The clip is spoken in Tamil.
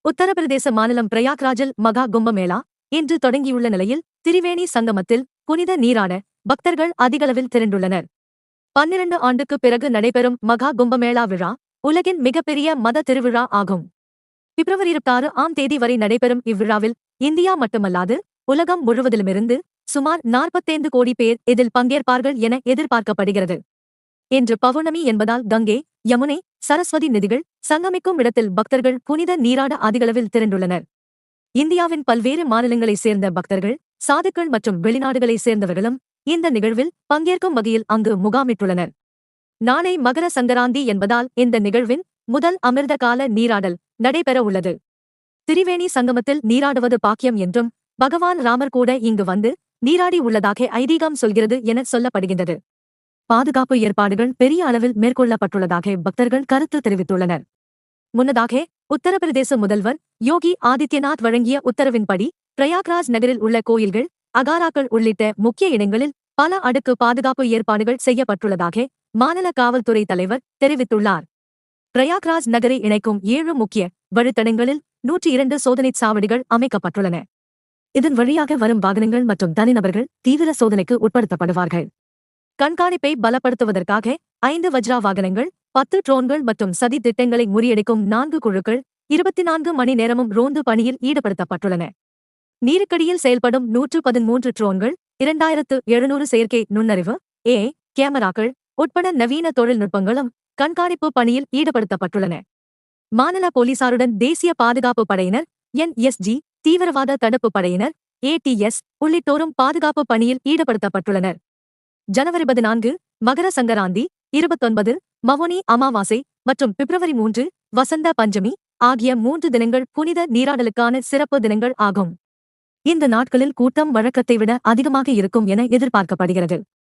உத்தரப்பிரதேச மாநிலம் பிரயாக்ராஜில் மகா கும்பமேளா இன்று தொடங்கியுள்ள நிலையில் திரிவேணி சங்கமத்தில் புனித நீராட பக்தர்கள் அதிகளவில் திரண்டுள்ளனர். 12 ஆண்டுக்கு பிறகு நடைபெறும் மகா கும்பமேளா விழா உலகின் மிகப்பெரிய மத திருவிழா ஆகும். பிப்ரவரி 26ஆம் தேதி வரை நடைபெறும் இவ்விழாவில் இந்தியா மட்டுமல்லாது உலகம் முழுவதிலுமிருந்து சுமார் 45 கோடி பேர் இதில் பங்கேற்பார்கள் என எதிர்பார்க்கப்படுகிறது. இன்று பௌர்ணமி என்பதால் கங்கை, யமுனை, சரஸ்வதி நதிகள் சங்கமிக்கும் இடத்தில் பக்தர்கள் புனித நீராட அதிகளவில் திரண்டுள்ளனர். இந்தியாவின் பல்வேறு மாநிலங்களைச் சேர்ந்த பக்தர்கள், சாதுக்கள் மற்றும் வெளிநாடுகளைச் சேர்ந்தவர்களும் இந்த நிகழ்வில் பங்கேற்கும் வகையில் அங்கு முகாமிட்டுள்ளனர். நாளை மகர சங்கராந்தி என்பதால் இந்த நிகழ்வின் முதல் அமிர்த கால நீராடல் நடைபெற உள்ளது. திரிவேணி சங்கமத்தில் நீராடுவது பாக்கியம் என்றும் பகவான் ராமர் கூட இங்கு வந்து நீராடி உள்ளதாக ஐதீகம் சொல்கிறது என சொல்லப்படுகின்றது. பாதுகாப்பு ஏற்பாடுகள் பெரிய அளவில் மேற்கொள்ளப்பட்டுள்ளதாக பக்தர்கள் கருத்து தெரிவித்துள்ளனர். முன்னதாக உத்தரப்பிரதேச முதல்வர் யோகி ஆதித்யநாத் வழங்கிய உத்தரவின்படி பிரயாக்ராஜ் நகரில் உள்ள கோயில்கள், அகாராக்கள் உள்ளிட்ட முக்கிய இடங்களில் பல அடுக்கு பாதுகாப்பு ஏற்பாடுகள் செய்யப்பட்டுள்ளதாக மாநில காவல்துறை தலைவர் தெரிவித்துள்ளார். பிரயாக்ராஜ் நகரை இணைக்கும் 7 முக்கிய வழித்தடங்களில் 102 சோதனைச் சாவடிகள் அமைக்கப்பட்டுள்ளன. இதன் வழியாக வரும் வாகனங்கள் மற்றும் தனிநபர்கள் தீவிர சோதனைக்கு உட்படுத்தப்படுவார்கள். கண்காணிப்பை பலப்படுத்துவதற்காக 5 வஜ்ரா வாகனங்கள், 10 ட்ரோன்கள் மற்றும் சதி திட்டங்களை முறியடிக்கும் 4 குழுக்கள் 24 மணி நேரமும் ரோந்து பணியில் ஈடுபடுத்தப்பட்டுள்ளன. நீருக்கடியில் செயல்படும் 113 ட்ரோன்கள், 2700 செயற்கை நுண்ணறிவு AI கேமராக்கள் உட்பட நவீன தொழில்நுட்பங்களும் கண்காணிப்பு பணியில் ஈடுபடுத்தப்பட்டுள்ளன. மாநில போலீசாருடன் தேசிய பாதுகாப்பு படையினர், NSG, தீவிரவாத தடுப்பு படையினர், ATS உள்ளிட்டோரும் பாதுகாப்பு பணியில் ஈடுபடுத்தப்பட்டுள்ளனர். ஜனவரி 14 மகர சங்கராந்தி, 29 மவுனி அமாவாசை மற்றும் பிப்ரவரி 3 வசந்த பஞ்சமி ஆகிய 3 தினங்கள் புனித நீராடலுக்கான சிறப்பு தினங்கள் ஆகும். இந்த நாட்களில் கூட்டம் வழக்கத்தை விட அதிகமாக இருக்கும் என எதிர்பார்க்கப்படுகிறது.